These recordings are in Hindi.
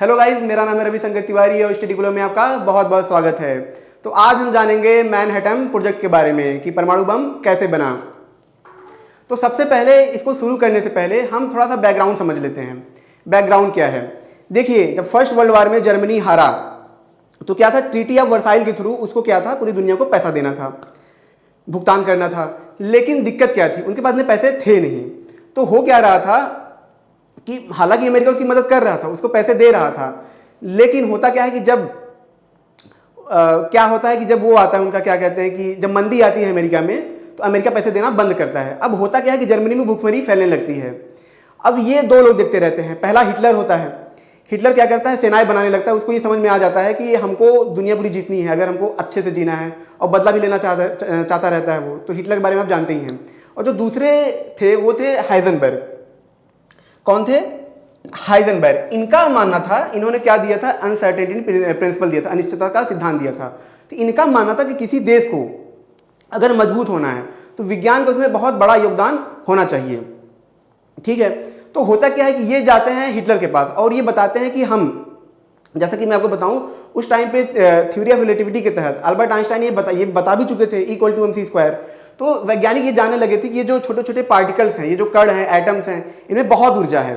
हेलो गाइस, मेरा नाम है रविशंकर तिवारी और स्टडी ग्लो में आपका बहुत बहुत स्वागत है। तो आज हम जानेंगे मैनहट्टन प्रोजेक्ट के बारे में कि परमाणु बम कैसे बना। तो सबसे पहले इसको शुरू करने से पहले हम थोड़ा सा बैकग्राउंड समझ लेते हैं। बैकग्राउंड क्या है? देखिए, जब फर्स्ट वर्ल्ड वॉर में जर्मनी हारा तो क्या था, ट्रीटी ऑफ वर्साइल के थ्रू उसको क्या था, पूरी दुनिया को पैसा देना था, भुगतान करना था। लेकिन दिक्कत क्या थी, उनके पास में पैसे थे नहीं। तो हो क्या रहा था कि हालांकि अमेरिका उसकी मदद कर रहा था, उसको पैसे दे रहा था, लेकिन होता क्या है कि जब क्या होता है कि जब वो आता है, उनका क्या कहते हैं कि जब मंदी आती है अमेरिका में, तो अमेरिका पैसे देना बंद करता है। अब होता क्या है कि जर्मनी में भूखमरी फैलने लगती है। अब ये दो लोग देखते रहते हैं। पहला हिटलर होता है। हिटलर क्या करता है, सेनाएं बनाने लगता है। उसको ये समझ में आ जाता है कि हमको दुनिया पूरी जीतनी है, अगर हमको अच्छे से जीना है, और बदला भी लेना चाहता रहता है वो। तो हिटलर के बारे में आप जानते ही हैं। और जो दूसरे थे वो थे हाइजेनबर्ग। कौन थे? हाइजेनबर्ग। इनका मानना था, इन्होंने क्या दिया था, अनसर्टेनिटी प्रिंसिपल दिया था, अनिश्चितता का सिद्धांत दिया था। तो इनका मानना था कि किसी देश को अगर मजबूत होना है तो विज्ञान को उसमें बहुत बड़ा योगदान होना चाहिए। ठीक है। तो होता क्या है कि ये जाते हैं हिटलर के पास और ये बताते हैं कि हम, जैसा कि मैं आपको बताऊं, उस टाइम पे थ्योरी ऑफ रिलेटिविटी के तहत अल्बर्ट आइंस्टाइन ये बता भी चुके थे, E=mc²। तो वैज्ञानिक ये जानने लगे थे कि ये जो छोटे छोटे पार्टिकल्स हैं, ये जो कण हैं, एटम्स हैं, इनमें बहुत ऊर्जा है।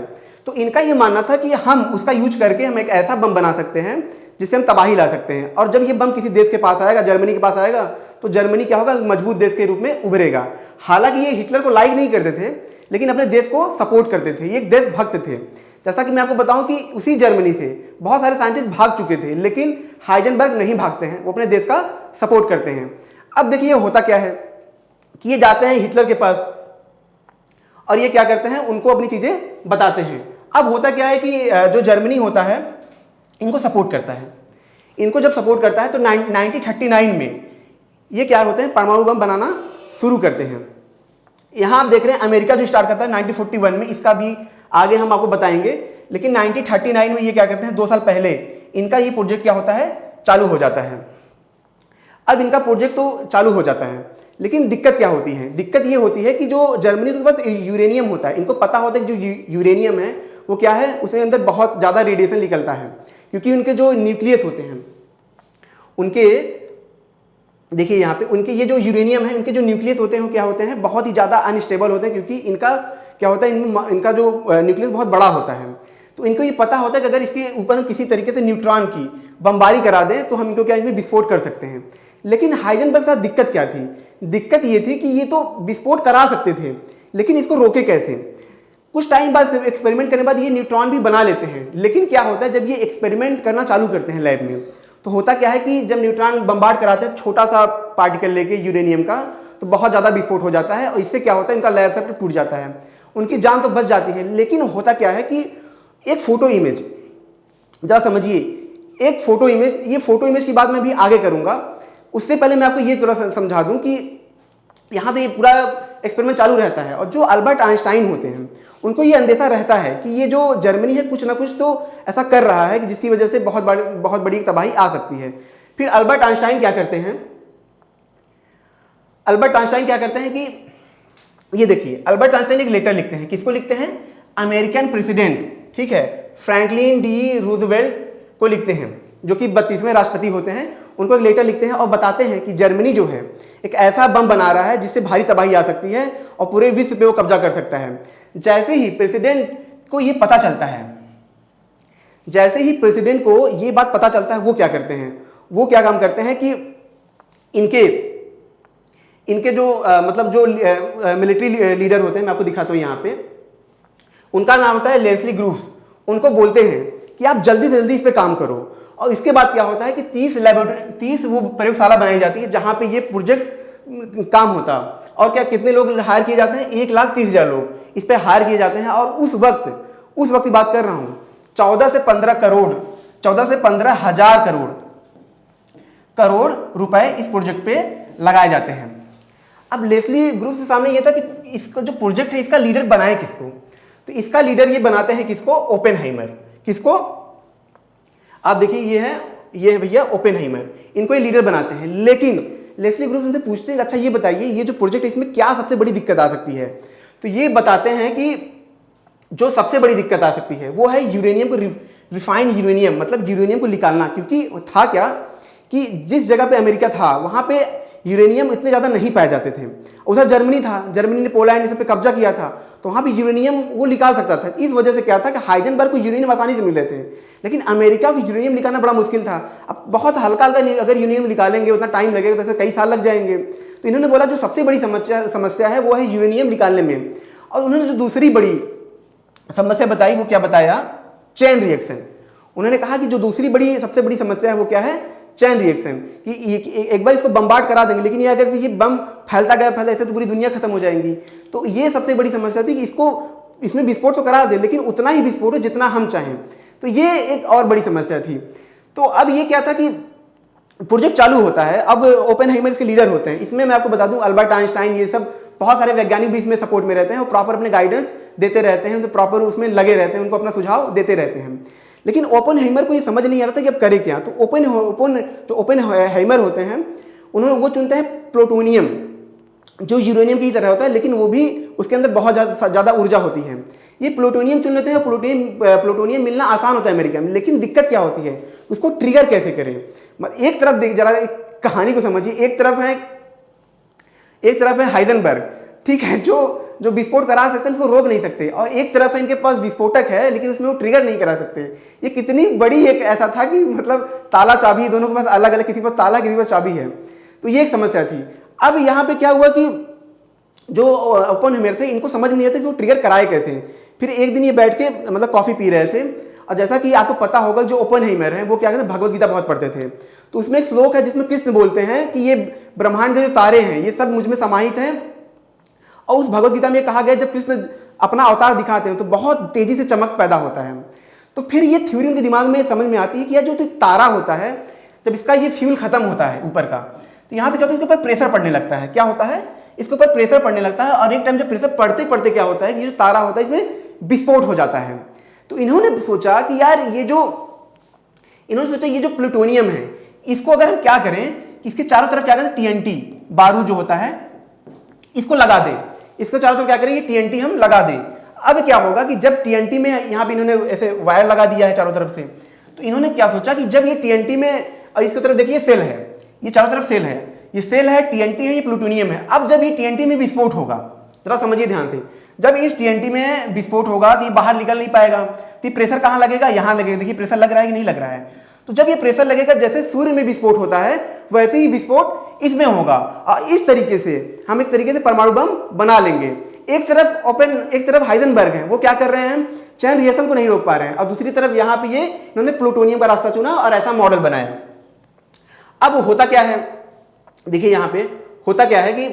तो इनका ये मानना था कि हम उसका यूज करके हम एक ऐसा बम बना सकते हैं जिससे हम तबाही ला सकते हैं। और जब ये बम किसी देश के पास आएगा, जर्मनी के पास आएगा, तो जर्मनी क्या होगा, मजबूत देश के रूप में उभरेगा। हालांकि ये हिटलर को लाइक नहीं करते थे, लेकिन अपने देश को सपोर्ट करते थे। ये एक देशभक्त थे। जैसा कि मैं आपको बताऊं कि उसी जर्मनी से बहुत सारे साइंटिस्ट भाग चुके थे, लेकिन हाइजेनबर्ग नहीं भागते हैं, वो अपने देश का सपोर्ट करते हैं। अब देखिए होता क्या है कि ये जाते हैं हिटलर के पास और ये क्या करते हैं, उनको अपनी चीजें बताते हैं। अब होता क्या है कि जो जर्मनी होता है इनको सपोर्ट करता है। इनको जब सपोर्ट करता है तो 1939 में ये क्या होते हैं, परमाणु बम बनाना शुरू करते हैं। यहां आप देख रहे हैं अमेरिका जो स्टार्ट करता है 1941 में, इसका भी आगे हम आपको बताएंगे। लेकिन 1939 में ये क्या करते हैं, 2 साल पहले इनका ये प्रोजेक्ट क्या होता है, चालू हो जाता है। अब इनका प्रोजेक्ट तो चालू हो जाता है, लेकिन दिक्कत क्या होती है? दिक्कत ये होती है कि जो जर्मनी के पास यूरेनियम होता है, इनको पता होता है कि जो यूरेनियम है वो क्या है, उसके अंदर बहुत ज़्यादा रेडिएशन निकलता है, क्योंकि उनके जो न्यूक्लियस होते हैं, उनके, देखिए यहाँ पे उनके ये जो यूरेनियम है, उनके जो न्यूक्लियस होते हैं वो क्या होते हैं, बहुत ही ज़्यादा अनस्टेबल होते हैं, क्योंकि इनका क्या होता है, इनका जो न्यूक्लियस बहुत बड़ा होता है। तो इनको ये पता होता है कि अगर इसके ऊपर हम किसी तरीके से न्यूट्रॉन की बमबारी करा दें तो हम इनको क्या, इसमें विस्फोट कर सकते हैं। लेकिन हाइजेनबर्ग के साथ दिक्कत क्या थी? दिक्कत ये थी कि ये तो विस्फोट करा सकते थे, लेकिन इसको रोके कैसे? कुछ टाइम बाद एक्सपेरिमेंट करने के बाद ये न्यूट्रॉन भी बना लेते हैं, लेकिन क्या होता है जब ये एक्सपेरिमेंट करना चालू करते हैं लैब में, तो होता क्या है कि जब न्यूट्रॉन बम्बार्ड कराते हैं छोटा सा पार्टिकल लेके यूरेनियम का, तो बहुत ज़्यादा विस्फोट हो जाता है और इससे क्या होता है, इनका लैब सेटअप टूट जाता है। उनकी जान तो बच जाती है, लेकिन होता क्या है कि एक फोटो इमेज, जरा समझिए, एक फोटो इमेज, ये फोटो इमेज की बात मैं भी आगे करूंगा। उससे पहले मैं आपको ये थोड़ा सा समझा दूं कि यहाँ तो ये पूरा एक्सपेरिमेंट चालू रहता है और जो अल्बर्ट आइंस्टाइन होते हैं उनको ये अंदेशा रहता है कि ये जो जर्मनी है कुछ ना कुछ तो ऐसा कर रहा है कि जिसकी वजह से बहुत बड़ी तबाही आ सकती है। फिर अल्बर्ट आइंस्टाइन क्या करते हैं, अल्बर्ट आइंस्टाइन क्या करते हैं कि ये देखिए, अल्बर्ट आइंस्टाइन एक लेटर लिखते हैं। किसको लिखते हैं? अमेरिकन प्रेसिडेंट, ठीक है, फ्रैंकलिन डी रूजवेल्ट को लिखते हैं, जो कि 32वें राष्ट्रपति होते हैं। उनको एक लेटर लिखते हैं और बताते हैं कि जर्मनी जो है एक ऐसा बम बना रहा है जिससे भारी तबाही आ सकती है और पूरे विश्व पे वो कब्जा कर सकता है। जैसे ही प्रेसिडेंट को ये पता चलता है, जैसे ही प्रेसिडेंट को ये बात पता चलता है, वो क्या करते हैं, वो क्या काम करते हैं कि इनके जो मतलब जो मिलिट्री लीडर होते हैं, मैं आपको दिखाता हूँ यहाँ पे, उनका नाम होता है लेस्ली ग्रूव्स। उनको बोलते हैं कि आप जल्दी से जल्दी इस पे काम करो। और इसके बाद क्या होता है कि 30 वो प्रयोगशाला बनाई जाती है जहां पे ये प्रोजेक्ट काम होता। और क्या, कितने लोग हायर किए जाते हैं? 1,30,000 लोग इस पे हायर किए जाते हैं। और उस वक्त की बात कर रहा हूं, 14 से 15 करोड़, 14 से 15,000 करोड़ रुपए इस प्रोजेक्ट पे लगाए जाते हैं। अब लेस्ली ग्रुप के सामने ये था कि इसका जो प्रोजेक्ट है इसका लीडर बनाए किसको? तो इसका लीडर ये बनाते हैं किसको? ओपेनहाइमर। किसको? आप देखिए, ये है भैया ओपेनहाइमर, इनको ये लीडर बनाते हैं। लेकिन लेस्ली ग्रुप से पूछते हैं, अच्छा ये बताइए, ये जो प्रोजेक्ट है इसमें क्या सबसे बड़ी दिक्कत आ सकती है? तो ये बताते हैं कि जो सबसे बड़ी दिक्कत आ सकती है वो है यूरेनियम को रिफाइंड यूरेनियम, मतलब यूरेनियम को निकालना। क्योंकि था क्या कि जिस जगह पे अमेरिका था वहाँ पे यूरेनियम इतने ज़्यादा नहीं पाए जाते थे। उधर जर्मनी था, जर्मनी ने पोलैंड सब पे कब्जा किया था, तो वहाँ पे यूरेनियम वो निकाल सकता था। इस वजह से क्या था कि हाइजेनबर्ग को यूरेनियम आसानी से मिल रहे थे, लेकिन अमेरिका को यूरेनियम निकालना बड़ा मुश्किल था। अब बहुत हल्का हल्का अगर यूरेनियम निकालेंगे उतना टाइम लगेगा, तो कई साल लग जाएंगे। तो इन्होंने बोला जो सबसे बड़ी समस्या है वो है यूरेनियम निकालने में। और उन्होंने जो दूसरी बड़ी समस्या बताई वो क्या बताया, चेन रिएक्शन। उन्होंने कहा कि जो दूसरी बड़ी सबसे बड़ी समस्या है वो क्या है, चेन रिएक्शन। कि एक बार इसको बम्बार्ड करा देंगे, लेकिन ये अगर से ये बम फैलता गया ऐसे तो पूरी दुनिया खत्म हो जाएंगी। तो ये सबसे बड़ी समस्या थी कि इसमें विस्फोट तो करा दे, लेकिन उतना ही विस्फोट हो जितना हम चाहें। तो ये एक और बड़ी समस्या थी। तो अब ये क्या था कि प्रोजेक्ट चालू होता है। अब ओपेनहाइमर इसके लीडर होते हैं। इसमें मैं आपको बता दूं अल्बर्ट आइंस्टाइन, ये सब बहुत सारे वैज्ञानिक भी इसमें सपोर्ट में रहते हैं और प्रॉपर अपने गाइडेंस देते रहते हैं, तो प्रॉपर उसमें लगे रहते हैं, उनको अपना सुझाव देते रहते हैं। लेकिन ओपेनहाइमर को ये समझ नहीं आ रहा था कि अब करे क्या। तो ओपेनहाइमर होते हैं, उन्होंने वो चुनते हैं प्लूटोनियम, जो यूरेनियम की तरह होता है, लेकिन वो भी उसके अंदर बहुत ज़्यादा ऊर्जा होती है। ये प्लूटोनियम चुन लेते हैं। प्लूटोनियम मिलना आसान होता है अमेरिका में, लेकिन दिक्कत क्या होती है, उसको ट्रिगर कैसे करें। एक तरफ जरा कहानी को समझिए, एक तरफ है हाइजेनबर्ग, ठीक है, जो विस्फोट करा सकते हैं, उसको रोक नहीं सकते, और एक तरफ है इनके पास विस्फोटक है, लेकिन उसमें वो ट्रिगर नहीं करा सकते। ये कितनी बड़ी एक ऐसा था कि मतलब ताला चाबी दोनों के पास अलग अलग, किसी के पास ताला किसी के पास चाबी है। तो ये एक समस्या थी। अब यहाँ पे क्या हुआ कि जो ओपेनहाइमर थे इनको समझ में नहीं आता कि वो ट्रिगर कराए कैसे। फिर एक दिन ये बैठ के मतलब कॉफ़ी पी रहे थे, और जैसा कि आपको पता होगा जो ओपेनहाइमर हैं वो क्या कहते हैं, भगवत गीता बहुत पढ़ते थे। तो उसमें एक श्लोक है जिसमें कृष्ण बोलते हैं कि ये ब्रह्मांड के जो तारे हैं ये सब मुझ में समाहित हैं। और उस भगवत गीता में कहा गया जब कृष्ण अपना अवतार दिखाते हैं तो बहुत तेजी से चमक पैदा होता है। तो फिर ये थ्योरी उनके दिमाग में समझ में आती है कि यह जो तारा होता है, जब इसका ये फ्यूल खत्म होता है ऊपर का, तो यहाँ से क्या होता है, इसके ऊपर प्रेशर पड़ने लगता है। क्या होता है, इसके ऊपर प्रेशर पड़ने लगता है, और एक टाइम जब प्रेशर पड़ते पड़ते क्या होता है कि ये जो तारा होता है इसमें विस्फोट हो जाता है। तो इन्होंने सोचा कि यार ये जो प्लूटोनियम है इसको अगर हम क्या करें, इसके चारों तरफ क्या करें, TNT बारूद जो होता है इसको लगा दें। इसको चारों तरफ क्या करें, ये TNT हम लगा दें। अब क्या होगा कि जब TNT में यहाँ पे इन्होंने ऐसे वायर लगा दिया है चारों तरफ से, तो इन्होंने क्या सोचा कि जब ये TNT में, और इसकी तरफ देखिए सेल है, ये चारों तरफ सेल है, ये सेल है, TNT है, ये प्लूटोनियम है। अब जब ये TNT में विस्फोट होगा, जरा समझिए ध्यान से, जब इस TNT में विस्फोट होगा तो ये बाहर निकल नहीं पाएगा। तो प्रेशर कहाँ लगेगा, यहाँ लगेगा। देखिए प्रेशर लग रहा है कि नहीं लग रहा है। तो जब ये प्रेशर लगेगा, जैसे सूर्य में विस्फोट होता है वैसे ही विस्फोट इसमें होगा, और इस तरीके से हम एक तरीके से परमाणु बम बना लेंगे। एक तरफ हाइजेनबर्ग है, वो क्या कर रहे हैं, चेन रिएक्शन को नहीं रोक पा रहे हैं, और दूसरी तरफ यहाँ पे ये इन्होंने प्लूटोनियम का रास्ता चुना और ऐसा मॉडल बनाया। अब होता क्या है, देखिए यहाँ पे होता क्या है कि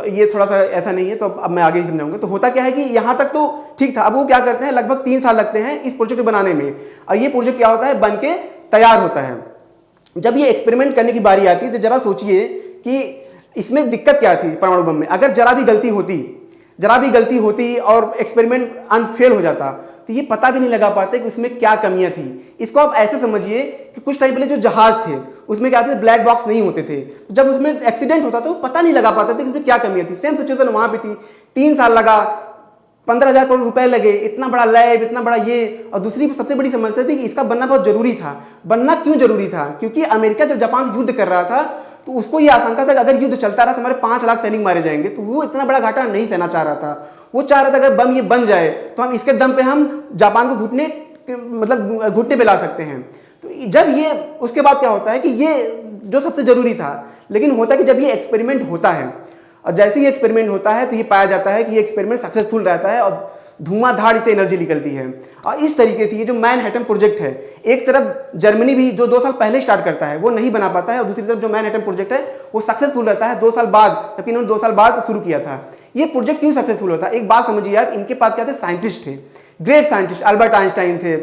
ये थोड़ा सा ऐसा नहीं है, तो अब मैं आगे ही समझाऊंगा। तो होता क्या है कि यहाँ तक तो ठीक था। अब वो क्या करते हैं, लगभग 3 साल लगते हैं इस प्रोजेक्ट बनाने में, और ये प्रोजेक्ट क्या होता है, बन के तैयार होता है। जब ये एक्सपेरिमेंट करने की बारी आती है तो जरा सोचिए कि इसमें दिक्कत क्या थी परमाणु बम में। अगर जरा भी गलती होती और एक्सपेरिमेंट अनफेल हो जाता तो ये पता भी नहीं लगा पाते कि उसमें क्या कमियां थी। इसको आप ऐसे समझिए कि कुछ टाइम पहले जो जहाज थे उसमें क्या थे, ब्लैक बॉक्स नहीं होते थे। तो जब उसमें एक्सीडेंट होता तो पता नहीं लगा पाते थे कि उसमें क्या कमियां थी। सेम सिचुएशन वहां पे थी। 3 साल लगा, 15,000 करोड़ रुपए लगे, इतना बड़ा लैब, इतना बड़ा ये। और दूसरी सबसे बड़ी समस्या थी कि इसका बनना बहुत जरूरी था। बनना क्यों जरूरी था, क्योंकि अमेरिका जब जापान से युद्ध कर रहा था तो उसको ये आशंका था कि अगर युद्ध चलता रहा तो हमारे 5 लाख सैनिक मारे जाएंगे। तो वो इतना बड़ा घाटा नहीं सहना चाह रहा था। वो चाह रहा था अगर बम ये बन जाए तो हम इसके दम पे हम जापान को घुटने पे ला सकते हैं। तो जब ये उसके बाद क्या होता है कि ये जो सबसे जरूरी था, लेकिन होता है कि जब ये एक्सपेरिमेंट होता है और जैसे ही एक्सपेरिमेंट होता है तो ये पाया जाता है कि ये एक्सपेरिमेंट सक्सेसफुल रहता है और धुआंधार इससे एनर्जी निकलती है। और इस तरीके से ये जो मैनहट्टन प्रोजेक्ट है, एक तरफ जर्मनी भी जो 2 साल पहले स्टार्ट करता है वो नहीं बना पाता है, और दूसरी तरफ जो मैनहट्टन प्रोजेक्ट है वो सक्सेसफुल रहता है 2 साल बाद, जबकि इन्होंने 2 साल बाद शुरू किया था। ये प्रोजेक्ट क्यों सक्सेसफुल होता है, एक बात समझिए आप, इनके पास क्या थे, साइंटिस्ट थे, ग्रेट साइंटिस्ट, अल्बर्ट आइंस्टाइन थे,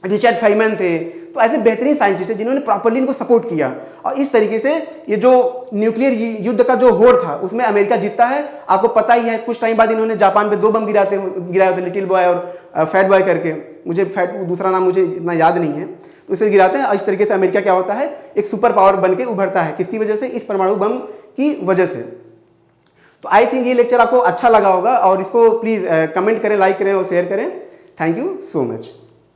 रिचर्ड फेयनमैन थे। तो ऐसे बेहतरीन साइंटिस्ट थे जिन्होंने प्रॉपर्ली इनको सपोर्ट किया, और इस तरीके से ये जो न्यूक्लियर युद्ध का जो होड़ था उसमें अमेरिका जीतता है। आपको पता ही है कुछ टाइम बाद इन्होंने जापान पे 2 बम गिराए होते, लिटिल बॉय और फैट बॉय करके, मुझे दूसरा नाम मुझे इतना याद नहीं है। तो इसे गिराते हैं, और इस तरीके से अमेरिका क्या होता है, एक सुपर पावर बन के उभरता है। किसकी वजह से, इस परमाणु बम की वजह से। तो आई थिंक ये लेक्चर आपको अच्छा लगा होगा, और इसको प्लीज़ कमेंट करें, लाइक करें और शेयर करें। Thank you so much.